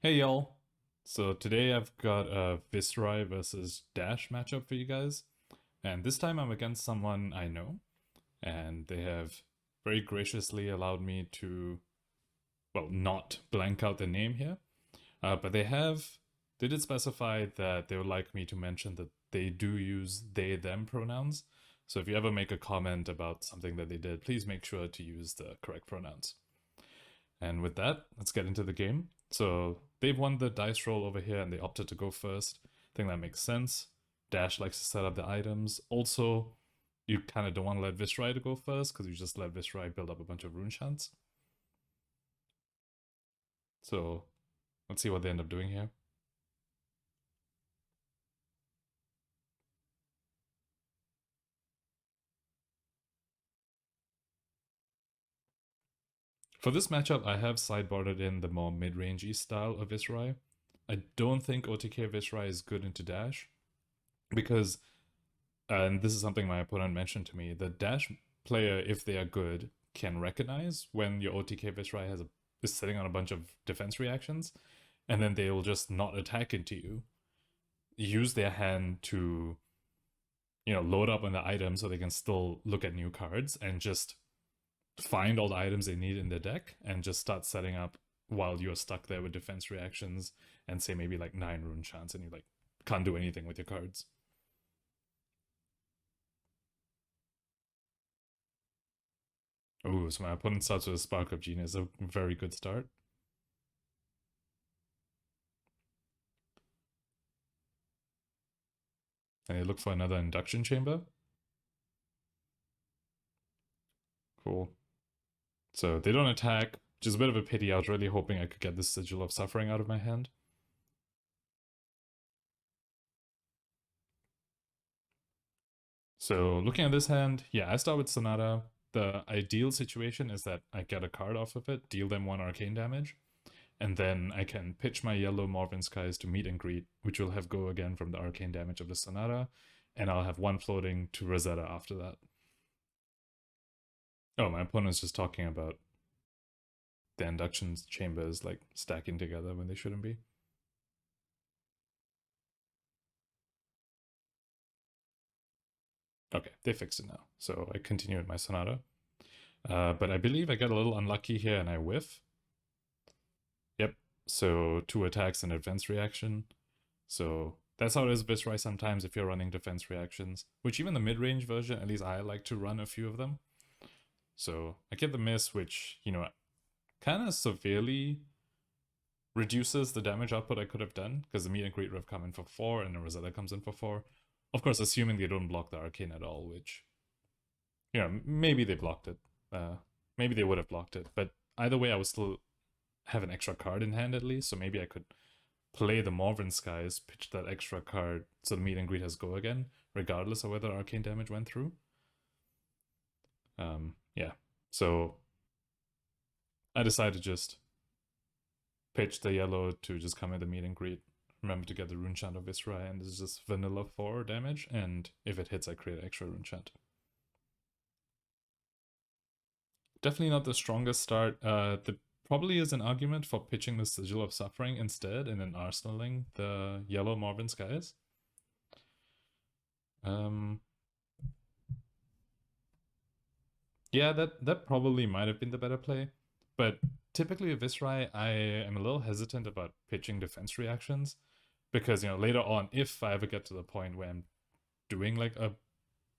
Hey y'all. So today I've got a Viserai versus Dash matchup for you guys. And this time I'm against someone I know, and they have very graciously allowed me to, well, not blank out the name here. But they did specify that they would like me to mention that they do use they, them pronouns. So if you ever make a comment about something that they did, please make sure to use the correct pronouns. And with that, let's get into the game. So they've won the dice roll over here and they opted to go first. I think that makes sense. Dash likes to set up the items. Also, you kind of don't want to let Viserai to go first because you just let Viserai build up a bunch of rune chants. So let's see what they end up doing here. For this matchup, I have sideboarded in the more mid-rangey style of Viserai. I don't think OTK Viserai is good into Dash because, and this is something my opponent mentioned to me, the Dash player, if they are good, can recognize when your OTK Viserai is sitting on a bunch of defense reactions, and then they will just not attack into you. Use their hand to, load up on the item so they can still look at new cards and just find all the items they need in their deck and just start setting up while you're stuck there with defense reactions and say maybe like 9 rune chance and you like can't do anything with your cards. Ooh, so my opponent starts with a Spark of Genius, a very good start. And they look for another induction chamber. Cool. So they don't attack, which is a bit of a pity. I was really hoping I could get this Sigil of Suffering out of my hand. So looking at this hand, yeah, I start with Sonata. The ideal situation is that I get a card off of it, deal them 1 arcane damage, and then I can pitch my yellow Morven Skies to meet and greet, which will have go again from the arcane damage of the Sonata, and I'll have 1 floating to Rosetta after that. Oh, my opponent's just talking about the induction chambers like stacking together when they shouldn't be. Okay, they fixed it now. So I continue with my Sonata. But I believe I get a little unlucky here and I whiff. Yep, so 2 attacks and advance reaction. So that's how it is Viserai sometimes if you're running defense reactions, which even the mid-range version, at least I like to run a few of them. So I get the miss, which, kind of severely reduces the damage output I could have done, because the meet and greet would have come in for 4 and the Rosetta comes in for 4. Of course, assuming they don't block the arcane at all, which, maybe they blocked it. Maybe they would have blocked it, but either way, I would still have an extra card in hand at least, so maybe I could play the Morven Skies, pitch that extra card so the meet and greet has go again, regardless of whether arcane damage went through. Yeah, so I decided to just pitch the yellow to just come in the meet and greet. Remember to get the rune chant of Viserai, and this is just vanilla 4 damage, and if it hits, I create extra rune chant. Definitely not the strongest start. The probably is an argument for pitching the Sigil of Suffering instead and then arsenaling the yellow Morven Skies. Yeah, that probably might have been the better play. But typically with Viserai, I am a little hesitant about pitching defense reactions because, later on, if I ever get to the point where I'm doing like a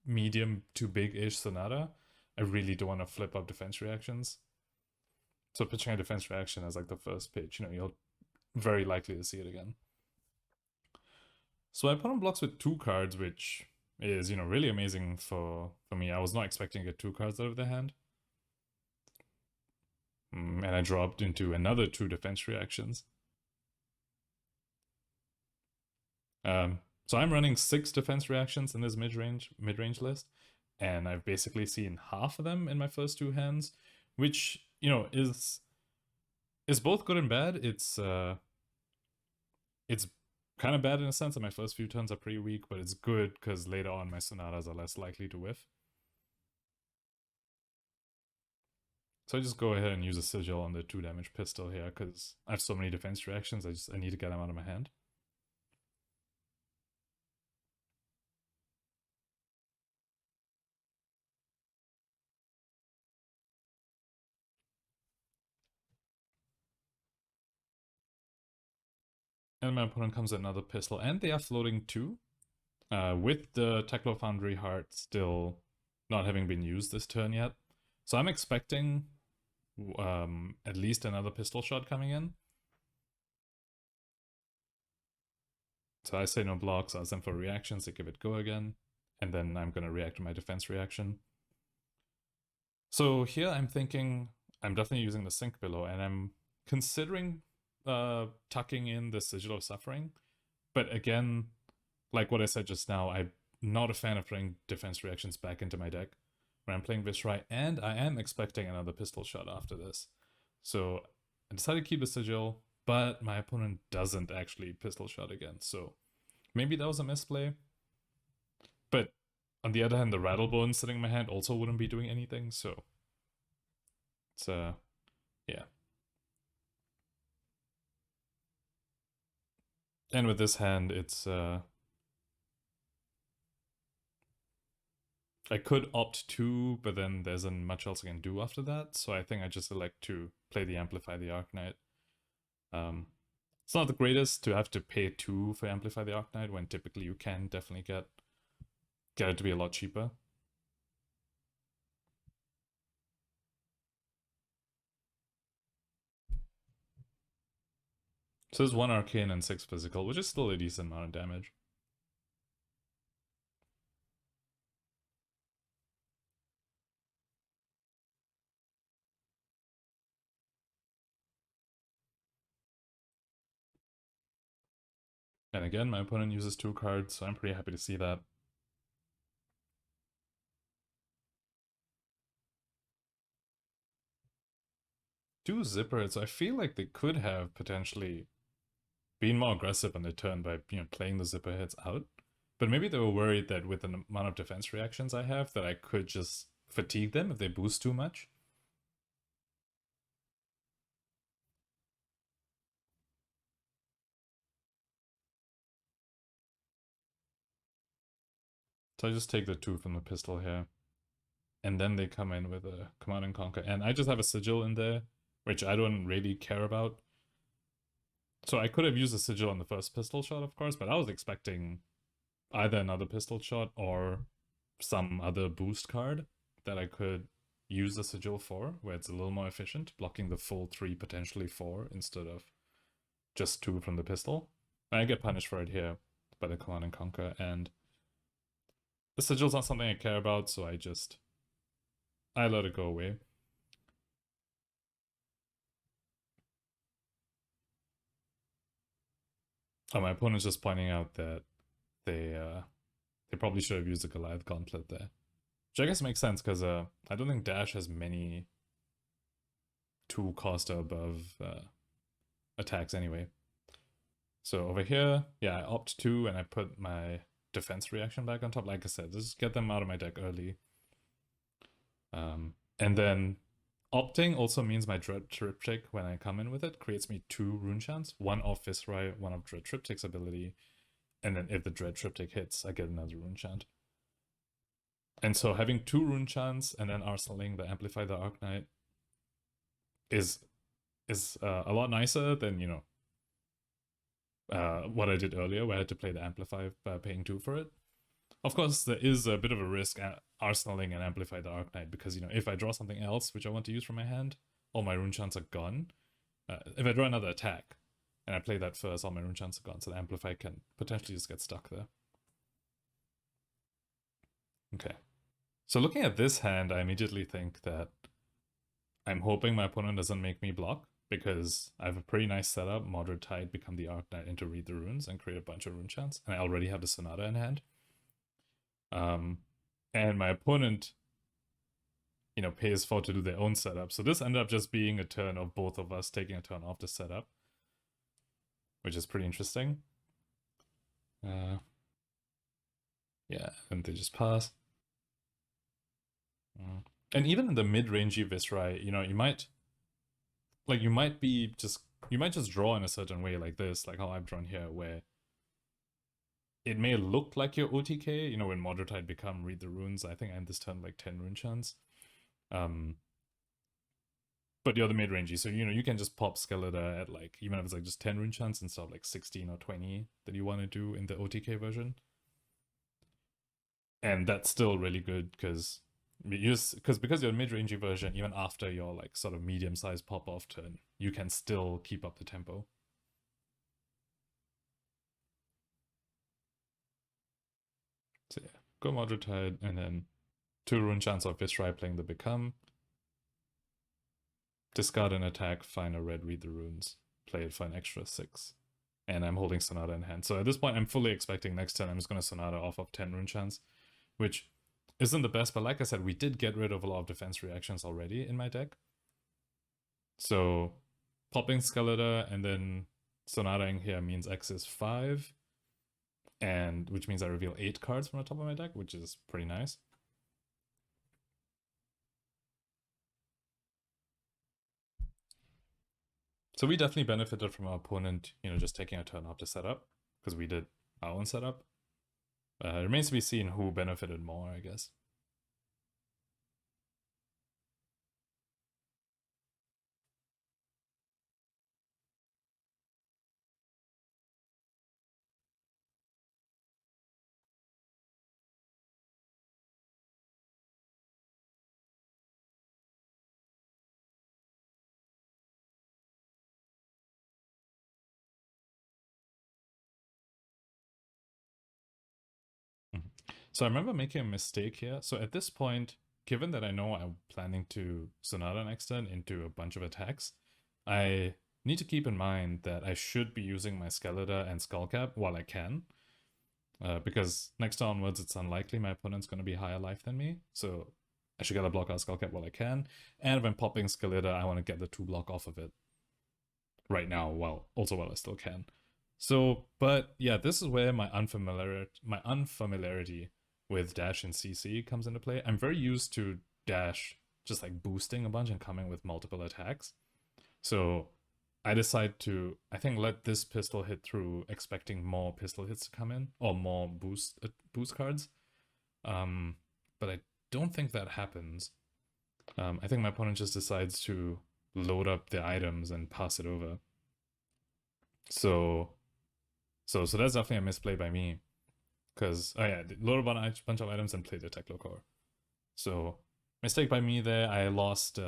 medium to big-ish Sonata, I really don't want to flip up defense reactions. So pitching a defense reaction as like the first pitch, you're very likely to see it again. So my opponent blocks with 2 cards, which is, really amazing for me. I was not expecting to get 2 cards out of the hand. And I dropped into another 2 defense reactions. So I'm running 6 defense reactions in this mid-range list, and I've basically seen half of them in my first 2 hands, which, is both good and bad. It's kind of bad in a sense that my first few turns are pretty weak, but it's good because later on my Sonatas are less likely to whiff. So I just go ahead and use a sigil on the 2 damage pistol here, because I have so many defense reactions, I need to get them out of my hand. And my opponent comes with another pistol, and they are floating 2, with the Teklo Foundry Heart still not having been used this turn yet. So I'm expecting at least another pistol shot coming in. So I say no blocks, ask them for reactions, they give it go again, and then I'm gonna react to my defense reaction. So here I'm thinking I'm definitely using the Sync below, and I'm considering tucking in the Sigil of Suffering. But again, like what I said just now, I'm not a fan of putting defense reactions back into my deck when I'm playing Viserai, and I am expecting another pistol shot after this. So I decided to keep the Sigil, but my opponent doesn't actually pistol shot again, so maybe that was a misplay. But on the other hand, the Rattlebone sitting in my hand also wouldn't be doing anything, so it's yeah. And with this hand, it's I could opt to, but then there isn't much else I can do after that, so I think I just elect to play the Amplify the Arknight. It's not the greatest to have to pay 2 for Amplify the Arknight when typically you can definitely get it to be a lot cheaper. So there's 1 Arcane and 6 Physical, which is still a decent amount of damage. And again, my opponent uses 2 cards, so I'm pretty happy to see that. Two Zipper, so I feel like they could have potentially been more aggressive on the turn by playing the Zipper hits out. But maybe they were worried that with the amount of defense reactions I have, that I could just fatigue them if they boost too much. So I just take the 2 from the pistol here. And then they come in with a Command and Conquer. And I just have a Sigil in there, which I don't really care about. So I could have used a Sigil on the first pistol shot, of course, but I was expecting either another pistol shot or some other boost card that I could use the Sigil for, where it's a little more efficient, blocking the full 3, potentially 4, instead of just 2 from the pistol. And I get punished for it here by the Command and Conquer, and the Sigil's not something I care about, so I let it go away. Oh, my opponent's just pointing out that they probably should have used the Goliath Gauntlet there. Which I guess makes sense, because I don't think Dash has many 2 cost or above attacks anyway. So over here, yeah, I opt 2 and I put my defense reaction back on top. Like I said, just get them out of my deck early. And then opting also means my Dread Triptych, when I come in with it, creates me 2 rune chants, 1 of Viserai, 1 of Dread Triptych's ability, and then if the Dread Triptych hits, I get another rune chant. And so having 2 rune chants and then arsenaling the Amplify the Arknight is a lot nicer than, what I did earlier, where I had to play the Amplify by paying 2 for it. Of course, there is a bit of a risk at arsenaling and Amplify the Arknight, because, if I draw something else which I want to use from my hand, all my rune chants are gone. If I draw another attack, and I play that first, all my rune chants are gone, so the Amplify can potentially just get stuck there. Okay. So looking at this hand, I immediately think that I'm hoping my opponent doesn't make me block, because I have a pretty nice setup. Moderate Tide, become the Arknight, into Read the Runes, and create a bunch of rune chants, and I already have the Sonata in hand. And my opponent, pays 4 to do their own setup. So this ended up just being a turn of both of us taking a turn off the setup, which is pretty interesting. Yeah, and they just pass. And even in the mid-rangey Viserai, you might just draw in a certain way like this, like how I've drawn here, where it may look like your OTK, when Modern become Read the Runes. I think I end this turn like 10 rune chance. But you're the mid-rangey, so you can just pop Skeletor at like, even if it's like just 10 rune chance instead of like 16 or 20 that you want to do in the OTK version. And that's still really good because you're mid-rangey version, even after your like sort of medium-sized pop-off turn, you can still keep up the tempo. So yeah, go Modern and then 2 rune chance of Viserai playing the Become. Discard an attack, find a red, read the runes, play it for an extra 6. And I'm holding Sonata in hand. So at this point, I'm fully expecting next turn I'm just going to Sonata off of 10 rune chance, which isn't the best, but like I said, we did get rid of a lot of defense reactions already in my deck. So popping Skeletor and then Sonataing here means X is 5, and which means I reveal 8 cards from the top of my deck, which is pretty nice. So we definitely benefited from our opponent, just taking a turn off to set up, because we did our own setup. It remains to be seen who benefited more, I guess. Mhm. So I remember making a mistake here. So at this point, given that I know I'm planning to Sonata next turn into a bunch of attacks, I need to keep in mind that I should be using my Skeletor and Skullcap while I can. Because next turn onwards, it's unlikely my opponent's going to be higher life than me. So I should get a block out Skullcap while I can. And if I'm popping Skeletor, I want to get the 2 block off of it right now, while I still can. So, but yeah, this is where my unfamiliarity with dash and CC comes into play. I'm very used to dash just like boosting a bunch and coming with multiple attacks. So I decide to, I think, let this pistol hit through, expecting more pistol hits to come in or more boost cards. But I don't think that happens. I think my opponent just decides to load up the items and pass it over. So that's definitely a misplay by me. Because, oh yeah, load a bunch of items and play the Techlocore. So, mistake by me there. I lost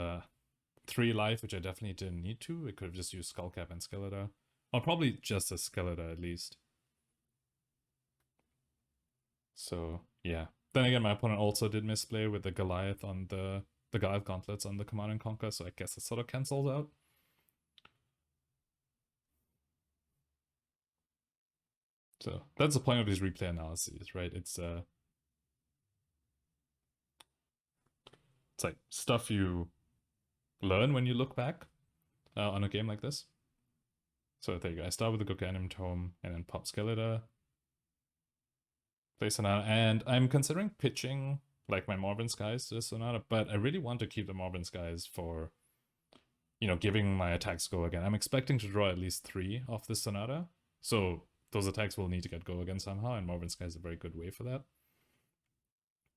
3 life, which I definitely didn't need to. I could have just used Skullcap and Skeletor. Or probably just a Skeletor at least. So, yeah. Then again, my opponent also did misplay with the Goliath on the Goliath gauntlets on the Command and Conquer, so I guess it sort of cancels out. So that's the point of these replay analyses, right? It's like stuff you learn when you look back on a game like this. So there you go. I start with the Goganim Tome and then pop Skeletor, play Sonata, and I'm considering pitching like my Morbin Skies to Sonata, but I really want to keep the Morbin Skies for, giving my attacks go again. I'm expecting to draw at least 3 off this Sonata, so those attacks will need to get go again somehow, and Morbin Skies is a very good way for that.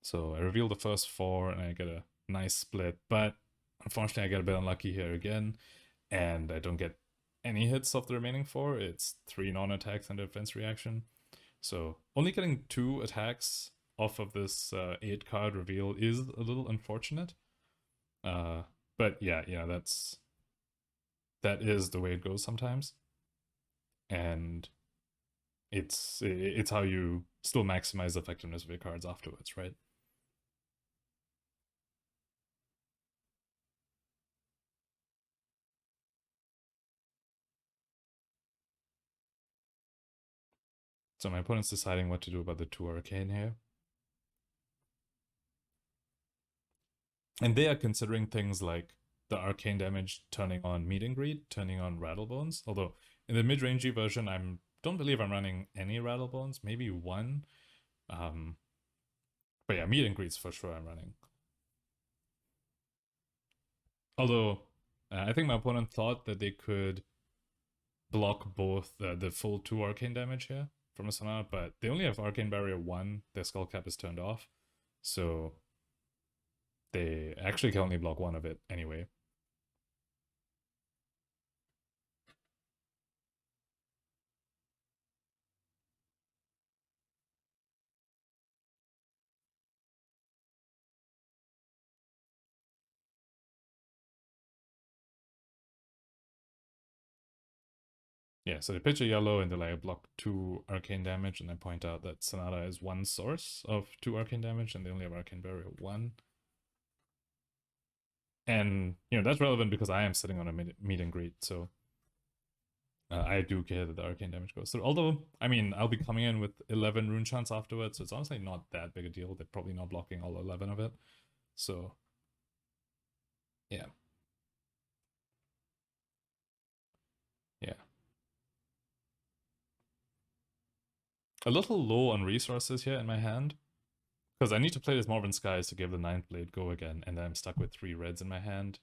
So I reveal the first 4 and I get a nice split, but unfortunately I get a bit unlucky here again, and I don't get any hits of the remaining 4. It's 3 non-attacks and a defense reaction. So only getting 2 attacks off of this 8 card reveal is a little unfortunate. But yeah, that is the way it goes sometimes. And it's how you still maximize the effectiveness of your cards afterwards, right? So my opponent's deciding what to do about the 2 Arcane here. And they are considering things like the arcane damage turning on Meet and Greet, turning on Rattlebones. Although in the mid-rangey version, I don't believe I'm running any Rattlebones, maybe 1. But yeah, Meet and Greets for sure I'm running. Although, I think my opponent thought that they could block both the full 2 arcane damage here from a Sonata, but they only have Arcane Barrier 1, their Skull Cap is turned off, so they actually can only block one of it anyway. Yeah, so they pitch a yellow and they like block 2 arcane damage, and I point out that Sonata is one source of 2 arcane damage, and they only have Arcane Barrier 1. And, that's relevant because I am sitting on a meet and greet, so I do care that the arcane damage goes through. Although, I mean, I'll be coming in with 11 rune chants afterwards, so it's honestly not that big a deal. They're probably not blocking all 11 of it. So, yeah. Yeah. A little low on resources here in my hand, because I need to play this Morbid Skies to give the Ninth Blade go again, and then I'm stuck with 3 reds in my hand.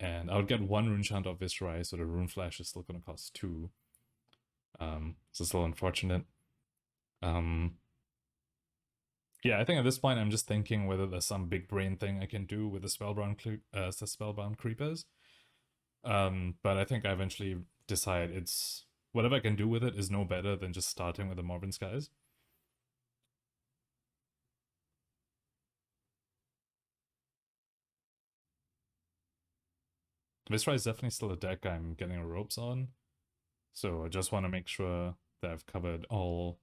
And I would get 1 rune chant off Viserai, so the rune flash is still going to cost 2. So it's a little unfortunate. Yeah, I think at this point I'm just thinking whether there's some big brain thing I can do with the spellbound creepers. But I think I eventually decide it's whatever I can do with it is no better than just starting with the Morbid Skies. Viscera is definitely still a deck I'm getting ropes on, so I just want to make sure that I've covered all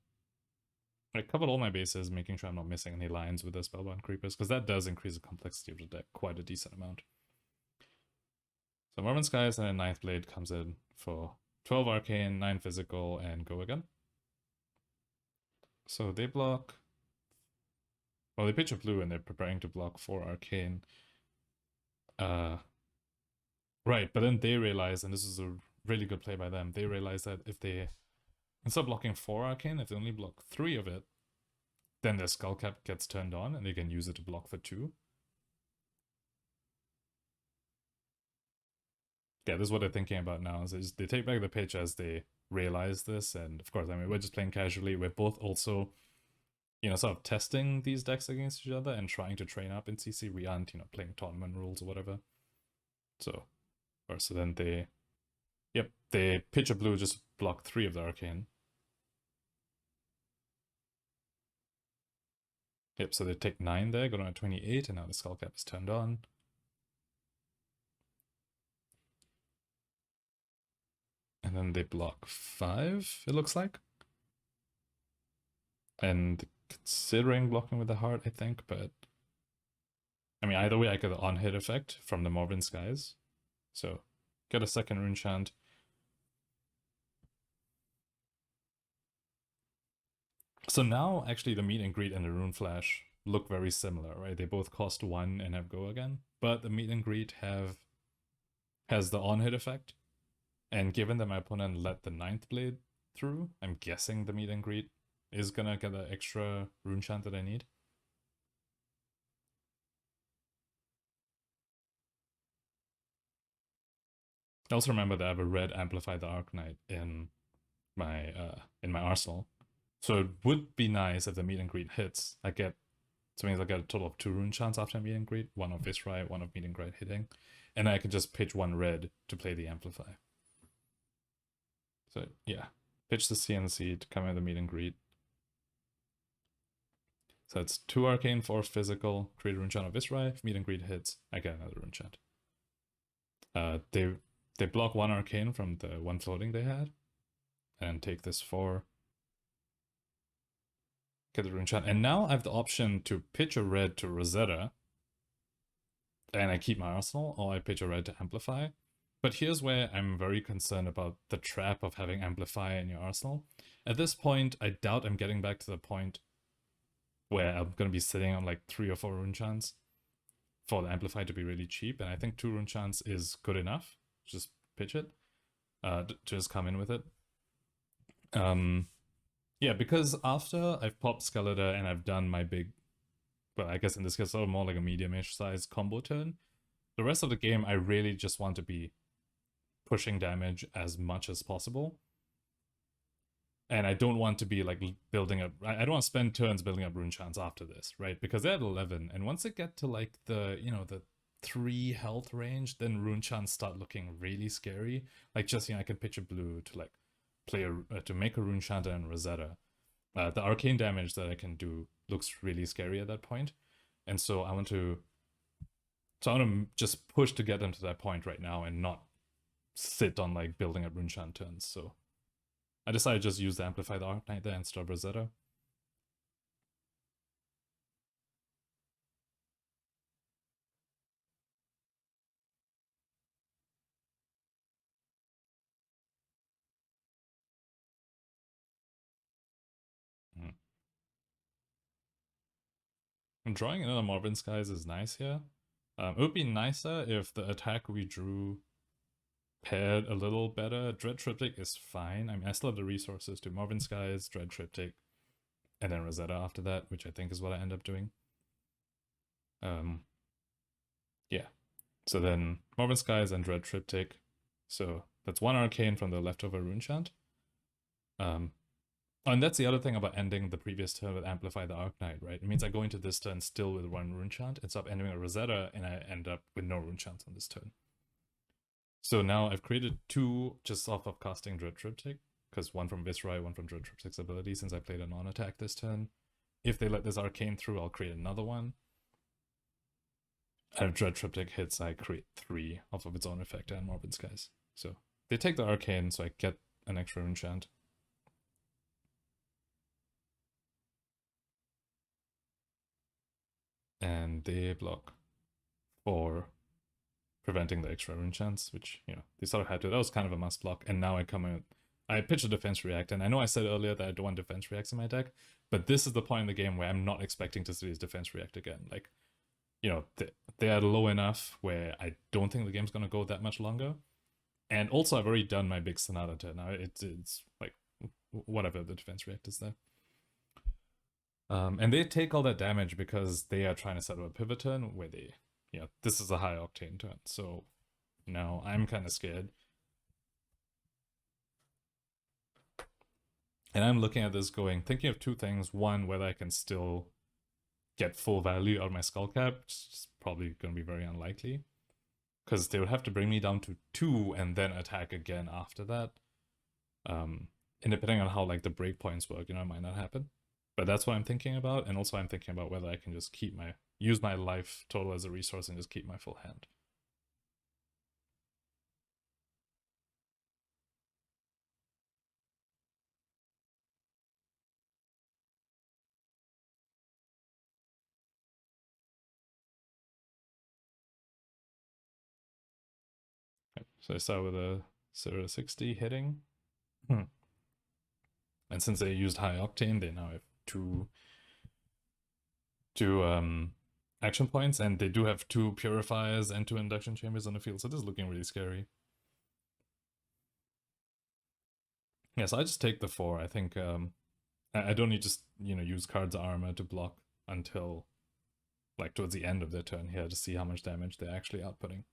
my bases, making sure I'm not missing any lines with the Spellbound Creepers, because that does increase the complexity of the deck quite a decent amount. So Morbid Skies and Ninth Blade comes in for 12 Arcane, 9 Physical, and go again. So they block... Well, they pitch a blue and they're preparing to block 4 Arcane. Right, but then they realize, and this is a really good play by them, they realize that if they, instead of blocking 4 Arcane, if they only block 3 of it, then their Skull Cap gets turned on and they can use it to block for 2. Yeah, this is what they're thinking about now, is they take back the pitch as they realize this, and of course, I mean, we're just playing casually, we're both also, sort of testing these decks against each other and trying to train up in CC. We aren't, playing tournament rules or whatever. So then they, yep, they pitch a blue, just block 3 of the Arcane. Yep, so they take 9 there, go down to 28, and now the Skull Cap is turned on. And then they block 5, it looks like. And considering blocking with the heart, I think, but... I mean, either way, I get the on-hit effect from the Morbid Skies. So, get a second rune chant. So now, actually, the meet and greet and the rune flash look very similar, right? They both cost 1 and have go again. But the meet and greet has the on-hit effect. And given that my opponent let the Ninth Blade through, I'm guessing the meet and greet is gonna get the extra rune chant that I need. Also remember that I have a red Amplify the Arknight in my arsenal. So it would be nice if the meet and greet hits. So it means I get a total of 2 rune chants after meet and greet, 1 of Viserai, 1 of meet and greet hitting. And I can just pitch 1 red to play the Amplify. So yeah, pitch the CNC to come in the meet and greet. So it's 2 Arcane, 4 Physical, create a rune chant of Viserai. If meet and greet hits, I get another rune chant. They block 1 Arcane from the 1 floating they had, and take this 4. Get the rune chant. And now I have the option to pitch a red to Rosetta, and I keep my arsenal, or I pitch a red to Amplify. But here's where I'm very concerned about the trap of having Amplify in your arsenal. At this point, I doubt I'm getting back to the point where I'm going to be sitting on like 3 or 4 rune chants for the Amplify to be really cheap, and I think 2 rune chants is good enough. Just pitch it. Just come in with it. Yeah, because after I've popped Skeletor and I've done my big, well, I guess in this case, more like a medium-ish size combo turn, the rest of the game, I really just want to be pushing damage as much as possible. And I don't want to be like building up. I don't want to spend turns building up rune chants after this, right? Because they're at 11, and once they get to like the 3 health range, then rune chants start looking really scary. Like just I can picture blue to like play to make a rune chant and Rosetta. The arcane damage that I can do looks really scary at that point, and so I want to just push to get them to that point right now and not sit on like building up rune chant turns. So I decided to just use the Amplify the Arknight there instead of Rosetta. Mm. Drawing another Morbin Skies is nice here. It would be nicer if the attack we drew paired a little better. Dread Triptych is fine. I mean, I still have the resources to Morbin Skies, Dread Triptych, and then Rosetta after that, which I think is what I end up doing. Yeah. So then Morbin Skies and Dread Triptych. So that's 1 arcane from the leftover rune chant. And that's the other thing about ending the previous turn with Amplify the Arknight, right? It means I go into this turn still with 1 rune chant instead of ending a Rosetta, and I end up with no rune chants on this turn. So now I've created 2 just off of casting Dread Triptych, because 1 from Viserai, 1 from Dread Triptych's ability, since I played a non-attack this turn. If they let this arcane through, I'll create another one. And if Dread Triptych hits, I create 3 off of its own effect and Morbin Skies. So they take the arcane, so I get an extra rune chant. And they block for preventing the extra rune chance, which, they sort of had to. That was kind of a must block. And now I pitch a defense react, and I know I said earlier that I don't want defense reacts in my deck, but this is the point in the game where I'm not expecting to see this defense react again. Like, they are low enough where I don't think the game's going to go that much longer. And also, I've already done my big Sonata turn. Now it's like, whatever the defense react is there. And they take all that damage because they are trying to set up a pivot turn where this is a high octane turn. So now I'm kind of scared. And I'm looking at this thinking of 2 things. One, whether I can still get full value out of my skull cap, which is probably going to be very unlikely. Because they would have to bring me down to 2 and then attack again after that. And depending on how like the breakpoints work, it might not happen. But that's what I'm thinking about, and also I'm thinking about whether I can just use my life total as a resource and just keep my full hand. Okay, so I start with a 0-60 hitting. And since they used high octane, they now have two action points, and they do have 2 purifiers and 2 induction chambers on the field, so this is looking really scary. Yeah, so I just take the 4. I think I don't need to use cards armor to block until like towards the end of their turn here to see how much damage they're actually outputting.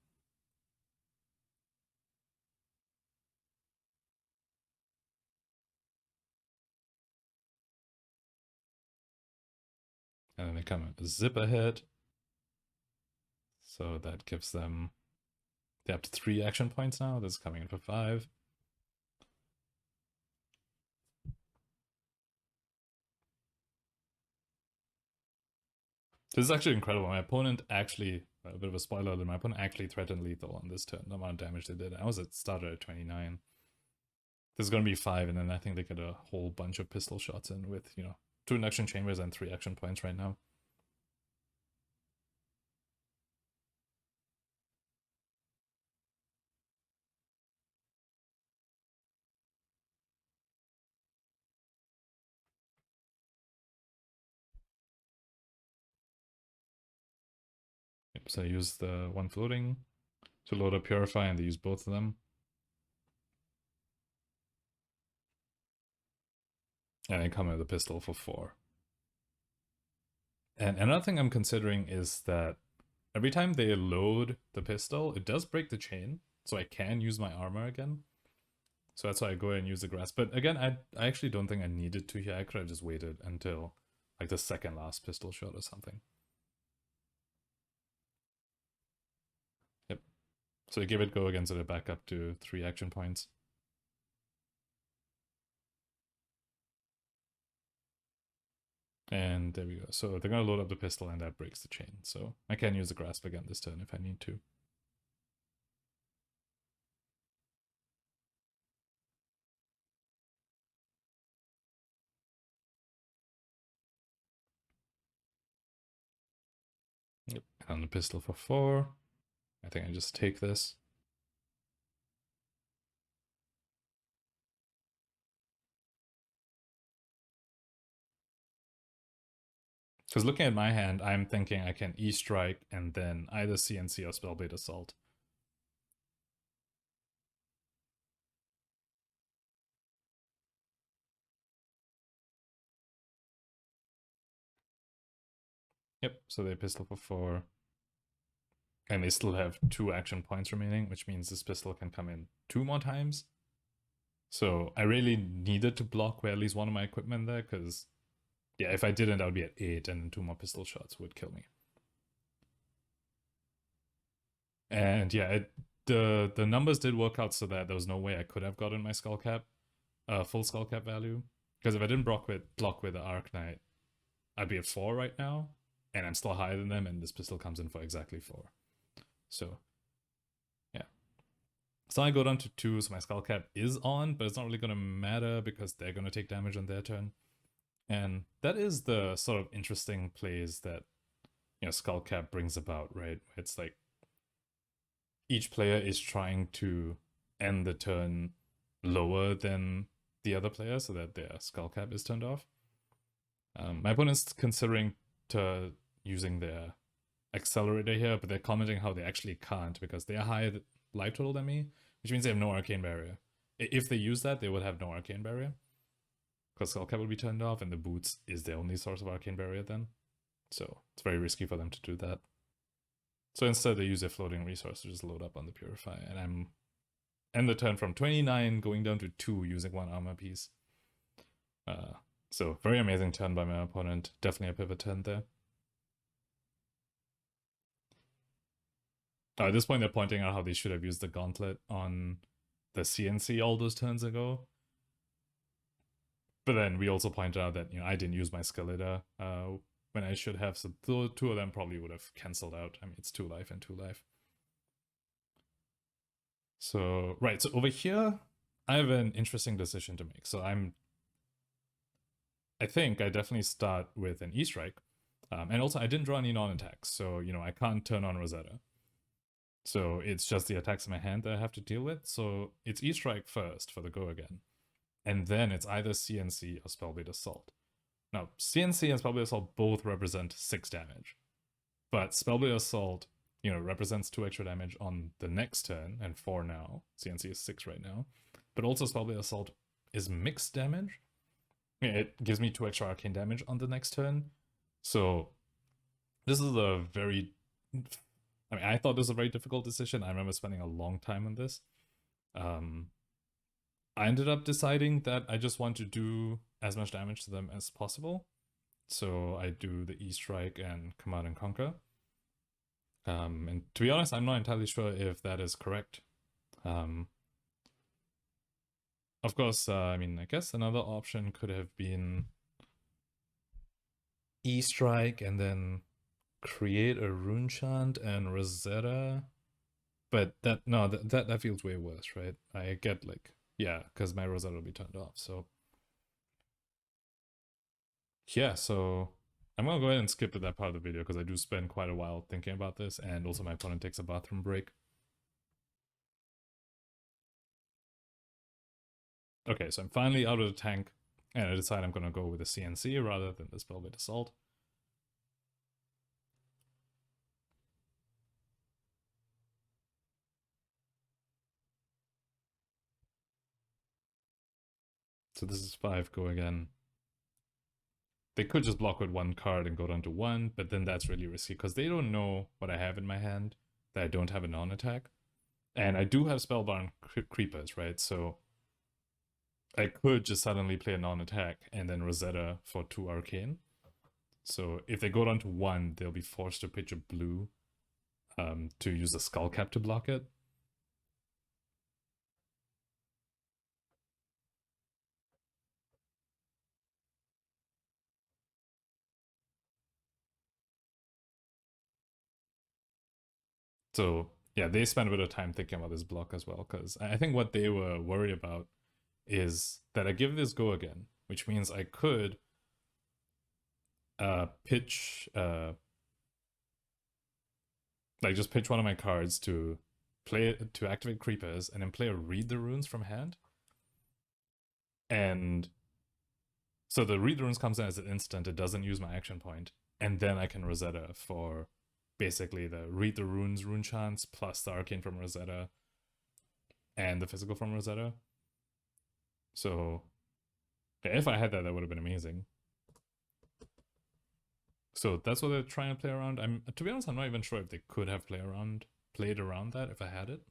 And then they come a zip ahead. So that gives them, they have 3 action points now. This is coming in for 5. This is actually incredible. My opponent actually, a bit of a spoiler alert, my opponent actually threatened lethal on this turn, the amount of damage they did. I started at 29. This is going to be 5, and then I think they get a whole bunch of pistol shots in with, 2 induction chambers and 3 action points right now. Yep, so I use the 1 floating to load up Purify, and they use both of them. And I come with a pistol for 4. And another thing I'm considering is that every time they load the pistol, it does break the chain, so I can use my armor again. So that's why I go ahead and use the grasp. But again, I actually don't think I needed to here. I could have just waited until like the second last pistol shot or something. Yep. So I give it go again, so they're back up to 3 action points. And there we go. So they're gonna load up the pistol and that breaks the chain. So I can use the grasp again this turn if I need to. Yep. And the pistol for 4. I think I just take this. Because looking at my hand, I'm thinking I can E-strike and then either CNC or Spellblade Assault. Yep, so they pistol for 4. And they still have 2 action points remaining, which means this pistol can come in 2 more times. So I really needed to block with at least one of my equipment there, because yeah, if I didn't, I would be at 8, and 2 more pistol shots would kill me. And yeah, the numbers did work out so that there was no way I could have gotten my skull cap, full skull cap value. Because if I didn't block with the Arc Knight, I'd be at 4 right now, and I'm still higher than them, and this pistol comes in for exactly 4. So yeah. So I go down to 2, so my skull cap is on, but it's not really gonna matter because they're gonna take damage on their turn. And that is the sort of interesting plays that, you know, skull cap brings about, right? It's like each player is trying to end the turn lower than the other player so that their skull cap is turned off. My opponent's considering to using their accelerator here, but they're commenting how they actually can't because they are higher life total than me, which means they have no arcane barrier. If they use that, they would have no arcane barrier because skull cap would be turned off, and the boots is the only source of arcane barrier then. So it's very risky for them to do that. So instead, they use their floating resource to just load up on the Purify, and I'm end the turn from 29 going down to 2 using 1 armor piece. So very amazing turn by my opponent. Definitely a pivot turn there. At this point, they're pointing out how they should have used the gauntlet on the CNC all those turns ago. But then we also pointed out that, you know, I didn't use my Skeletor when I should have, so 2 of them probably would have cancelled out. I mean, it's 2 life and 2 life. So, right, so over here, I have an interesting decision to make. So I think I definitely start with an E-Strike. And also, I didn't draw any non-attacks, so, you know, I can't turn on Rosetta. So it's just the attacks in my hand that I have to deal with. So it's E-Strike first for the go again. And then it's either CNC or Spellblade Assault. Now, CNC and Spellblade Assault both represent 6 damage. But Spellblade Assault, you know, represents 2 extra damage on the next turn, and 4 now. CNC is 6 right now. But also Spellblade Assault is mixed damage. It gives me 2 extra arcane damage on the next turn. So this is a very... I mean, I thought this was a very difficult decision. I remember spending a long time on this. I ended up deciding that I just want to do as much damage to them as possible. So I do the E-Strike and Command and Conquer. And to be honest, I'm not entirely sure if that is correct. Of course, I mean, I guess another option could have been E-Strike and then create a Rune Chant and Rosetta. But that feels way worse, right? I get like, yeah, because my Rosetta will be turned off. So yeah, so I'm gonna go ahead and skip to that part of the video because I do spend quite a while thinking about this, and also my opponent takes a bathroom break. Okay, so I'm finally out of the tank, and I decide I'm gonna go with the CNC rather than the Spellblade Assault. So this is 5, go again. They could just block with one card and go down to one, but then that's really risky because they don't know what I have in my hand that I don't have a non-attack. And I do have Spellbound Creepers, right? So I could just suddenly play a non-attack and then Rosetta for 2 Arcane. So if they go down to 1, they'll be forced to pitch a blue to use a Skullcap to block it. So yeah, they spent a bit of time thinking about this block as well, because I think what they were worried about is that I give this go again, which means I could pitch like just pitch one of my cards to play to activate creepers and then play a read the runes from hand. And so the read the runes comes in as an instant, it doesn't use my action point, and then I can Rosetta for basically the read the runes rune chance plus the arcane from Rosetta and the physical from Rosetta. So yeah, if I had that, that would have been amazing. So that's what they're trying to play around. I'm to be honest, I'm not even sure if they could have played around that if I had it.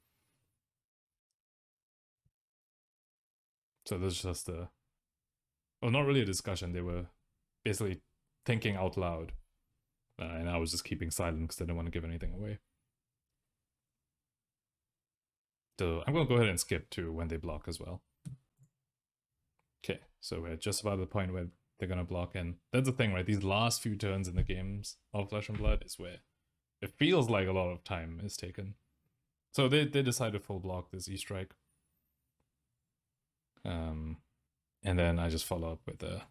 So there's just a well, not really a discussion. They were basically thinking out loud, and I was just keeping silent because I didn't want to give anything away. So I'm gonna go ahead and skip to when they block as well. Okay, so we're just about the point where they're gonna block, and that's the thing, right? These last few turns in the games of Flesh and Blood is where it feels like a lot of time is taken. So they decide to full block this E-Strike. And then I just follow up with the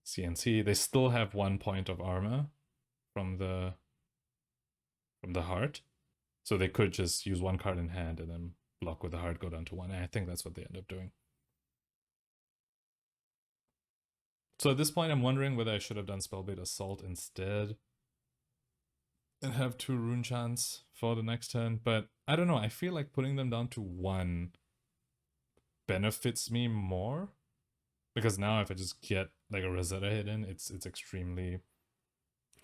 CNC. They still have 1 point of armor from the heart. So they could just use 1 card in hand and then block with the heart, go down to 1. And I think that's what they end up doing. So at this point, I'm wondering whether I should have done Spellblade Assault instead and have 2 rune chance for the next turn. But I don't know. I feel like putting them down to 1 benefits me more. Because now if I just get like a Rosetta hit in, it's extremely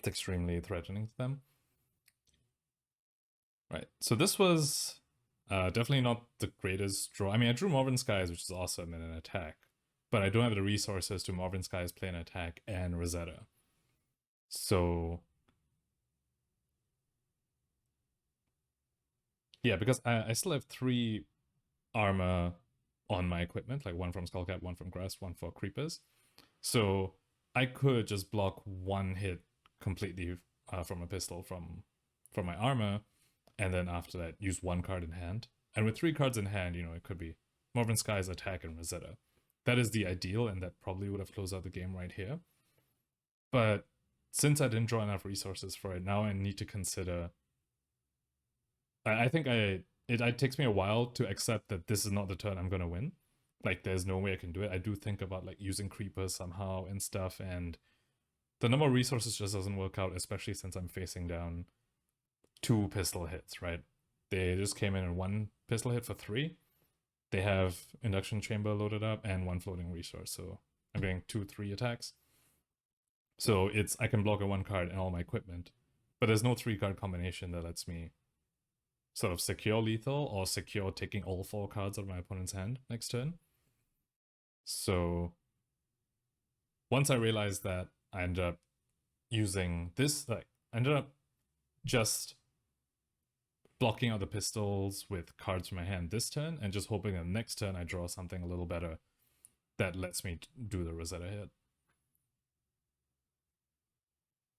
threatening to them. Right. So this was definitely not the greatest draw. I mean, I drew Morven Skies, which is awesome in an attack, but I don't have the resources to Morven Skies play an attack and Rosetta. So yeah, because I still have 3 armor on my equipment, like 1 from Skullcap, 1 from Grasp, 1 for Creepers. So I could just block 1 hit completely from a pistol from my armor, and then after that use 1 card in hand. And with 3 cards in hand, you know, it could be Morven Skies, attack, and Rosetta. That is the ideal, and that probably would have closed out the game right here. But since I didn't draw enough resources for it, now I need to consider. I think it takes me a while to accept that this is not the turn I'm gonna win. Like there's no way I can do it. I do think about like using creepers somehow and stuff, and the number of resources just doesn't work out, especially since I'm facing down 2 pistol hits, right? They just came in 1 pistol hit for 3. They have induction chamber loaded up and 1 floating resource, so I'm getting 2-3 attacks. So it's I can block a 1 card and all my equipment, but there's no 3 card combination that lets me sort of secure lethal or secure taking all 4 cards out of my opponent's hand next turn. So once I realized that, I ended up using this, like I ended up just blocking out the pistols with cards from my hand this turn and just hoping that next turn I draw something a little better that lets me do the Rosetta hit.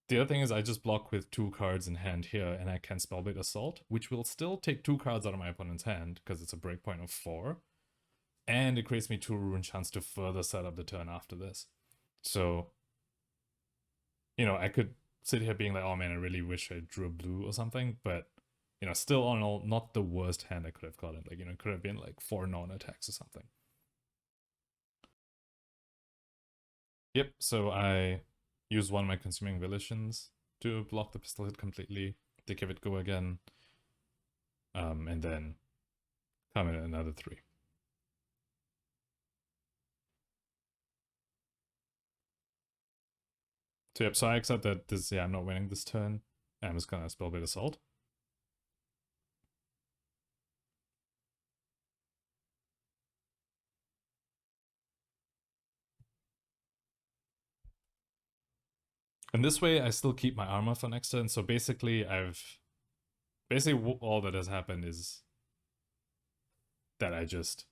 The other thing is I just block with 2 cards in hand here, and I can Spellblade Assault, which will still take 2 cards out of my opponent's hand because it's a breakpoint of 4. And it creates me 2 rune chance to further set up the turn after this. So, you know, I could sit here being like, oh man, I really wish I drew a blue or something, but, you know, still all in all, not the worst hand I could have gotten. Like, you know, it could have been like 4 non-attacks or something. Yep, so I used one of my Consuming Volitions to block the pistol hit completely, to give it go again, and then come in another 3. So yep, so I accept that this, yeah, I'm not winning this turn. I'm just gonna Spellblade Assault. And this way, I still keep my armor for next turn. So basically, all that has happened is that I just,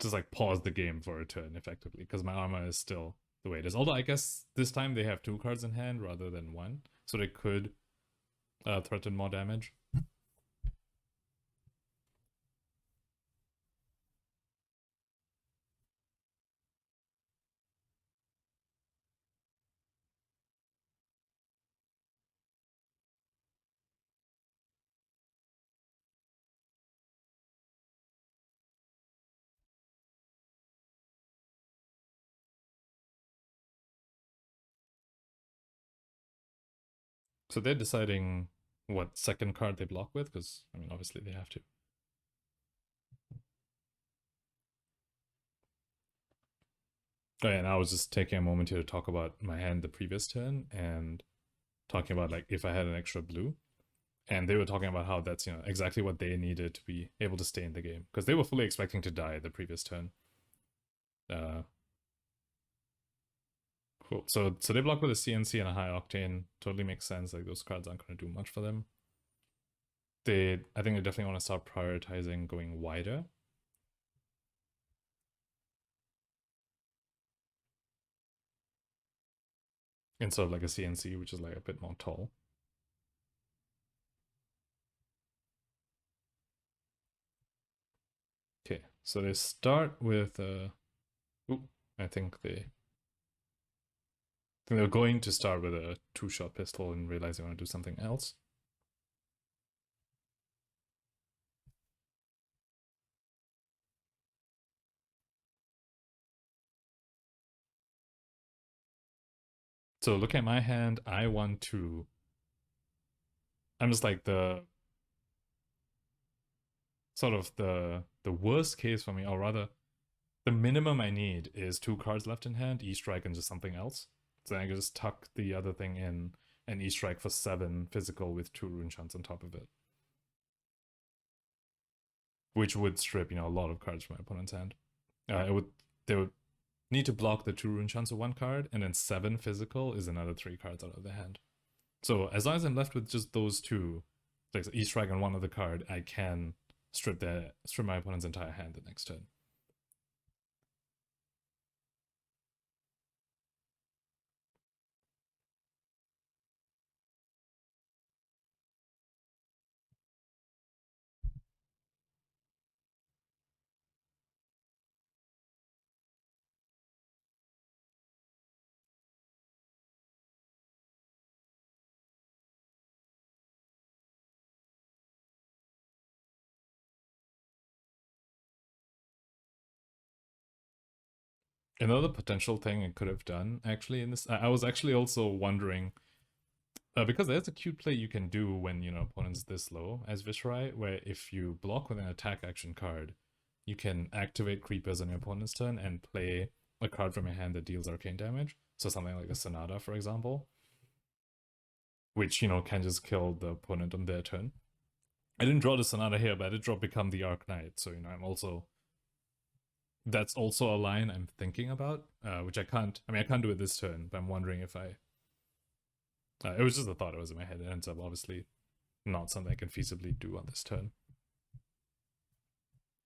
just like pause the game for a turn effectively because my armor is still the way it is. Although I guess this time they have 2 cards in hand rather than 1, so they could threaten more damage. So they're deciding what second card they block with, because I mean obviously they have to. Oh yeah, and I was just taking a moment here to talk about my hand the previous turn and talking about like if I had an extra blue. And they were talking about how that's exactly what they needed to be able to stay in the game because they were fully expecting to die the previous turn. Uh, cool. So they block with a CNC and a high octane. Totally makes sense. Like those cards aren't going to do much for them. I think they definitely want to start prioritizing going wider. Instead of like a CNC, which is like a bit more tall. Okay, so they start with ooh, I think they're going to start with a 2-shot pistol and realize they want to do something else. So look at my hand. I'm just like the sort of the worst case for me, or rather, the minimum I need is 2 cards left in hand, E-Strike and just something else. So then I can just tuck the other thing in and E-Strike for 7 physical with 2 rune shunts on top of it. Which would strip, a lot of cards from my opponent's hand. They would need to block the 2 rune shunts of 1 card, and then 7 physical is another 3 cards out of the hand. So as long as I'm left with just those 2, like E-Strike on one other card, I can strip my opponent's entire hand the next turn. Another potential thing I could have done actually in this, I was actually also wondering, because there's a cute play you can do when opponent's this low as Viserai, where if you block with an attack action card, you can activate creepers on your opponent's turn and play a card from your hand that deals arcane damage. So something like a Sonata, for example, which can just kill the opponent on their turn. I didn't draw the Sonata here, but I did draw Become the Arc Knight, so I'm also that's also a line I'm thinking about, which I can't. I mean, I can't do it this turn, but I'm wondering if I. It was just a thought. It was in my head. It ends up obviously not something I can feasibly do on this turn.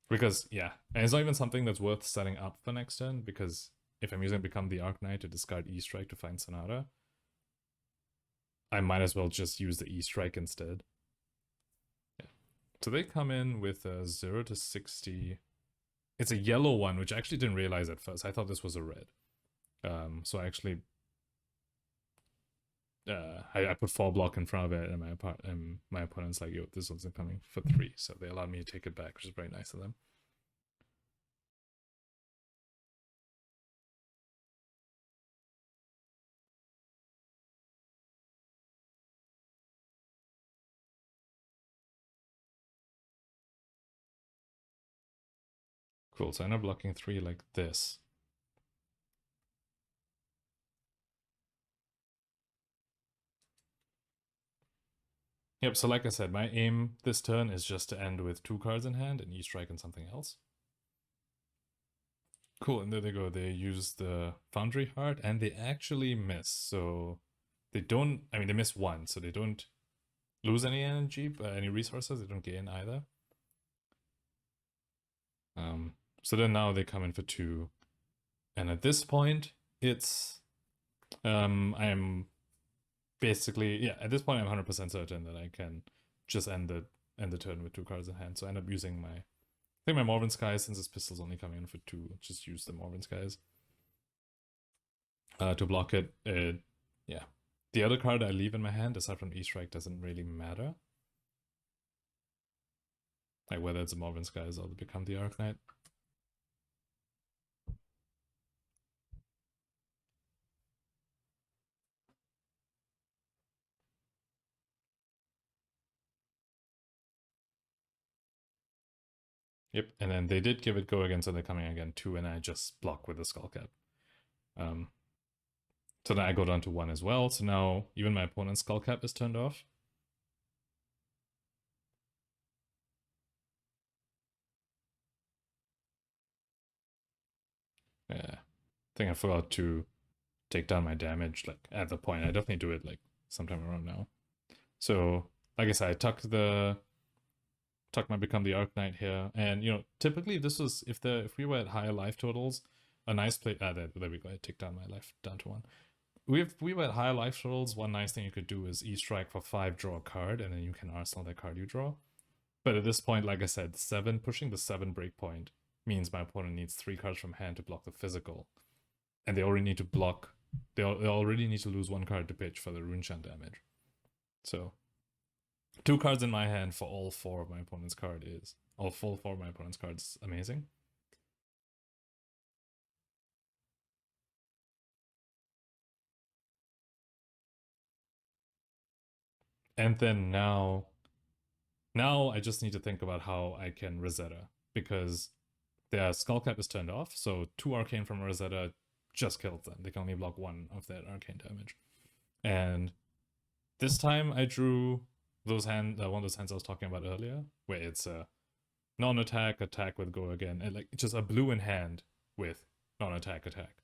Because yeah, and it's not even something that's worth setting up for next turn. Because if I'm using Become the Arc Knight to discard E-Strike to find Sonata, I might as well just use the E-Strike instead. Yeah. So they come in with a 0 to 60. It's a yellow one, which I actually didn't realize at first. I thought this was a red. So I actually I put 4 block in front of it, and my opponent's like, "Yo, this one's coming for 3," so they allowed me to take it back, which is very nice of them. Cool. So I end up blocking 3 like this. Yep, so like I said, my aim this turn is just to end with 2 cards in hand and E-Strike and something else. Cool, and there they go. They use the Foundry Heart and they actually miss. So they don't, I mean, they miss 1, so they don't lose any energy, but any resources, they don't gain either. So then now they come in for 2. And at this point, it's, I am basically, yeah, at this point I'm 100% certain that I can just end the turn with 2 cards in hand. So I end up using my, I think my Morven Skies, since this pistol's only coming in for 2, just use the Morven Skies to block it. Yeah. The other card I leave in my hand, aside from E-Strike, doesn't really matter. Like whether it's a Morven Skies or to become the Arknight. Yep, and then they did give it go again, so they're coming again 2, and I just block with the Skullcap. So then I go down to 1 as well, so now even my opponent's Skullcap is turned off. Yeah, I think I forgot to take down my damage like at the point. I definitely do it like sometime around now. So like I said, I tuck my Become the Arknight here, and typically this was if we were at higher life totals, a nice play. There we go. I take down my life down to 1. We were at higher life totals. One nice thing you could do is E-Strike for 5, draw a card, and then you can arsenal that card you draw. But at this point, like I said, 7 pushing the 7 breakpoint means my opponent needs 3 cards from hand to block the physical, and they already need to block. They already need to lose 1 card to pitch for the Runechant damage. So 2 cards in my hand for all 4 of my opponent's cards is amazing. And then now I just need to think about how I can Rosetta, because their Skullcap is turned off, so 2 Arcane from Rosetta just kills them. They can only block 1 of that Arcane damage. And this time I drew one of those hands I was talking about earlier, where it's a non-attack, attack with go again, and like just a blue in hand with non-attack, attack.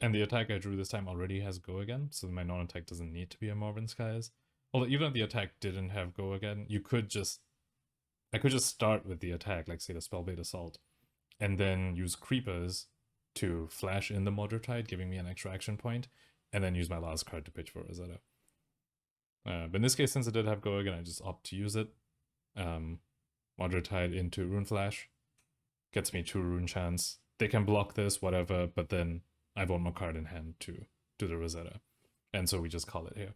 And the attack I drew this time already has go again, so my non-attack doesn't need to be a Morven Skies. Although even if the attack didn't have go again, I could just start with the attack, like say the Spellblade Assault, and then use Creepers to flash in the Modrotide, giving me an extra action point, and then use my last card to pitch for Rosetta. But in this case, since it did have go again, I just opt to use it. Modrotide into Rune Flash gets me 2 Runechants. They can block this, whatever, but then I have 1 more card in hand to do the Rosetta. And so we just call it here.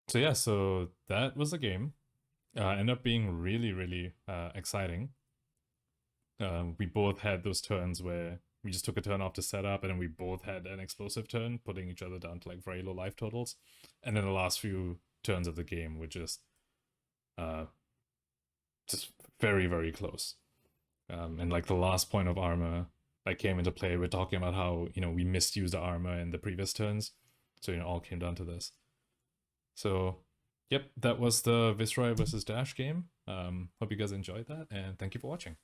So yeah, so that was the game. Ended up being really, really exciting. We both had those turns where we just took a turn off to set up, and then we both had an explosive turn, putting each other down to like very low life totals. And then the last few turns of the game were just very, very close. And like the last point of armor like came into play. We're talking about how we misused the armor in the previous turns, so all came down to this. So yep, that was the Viserai versus Dash game. Hope you guys enjoyed that, and thank you for watching.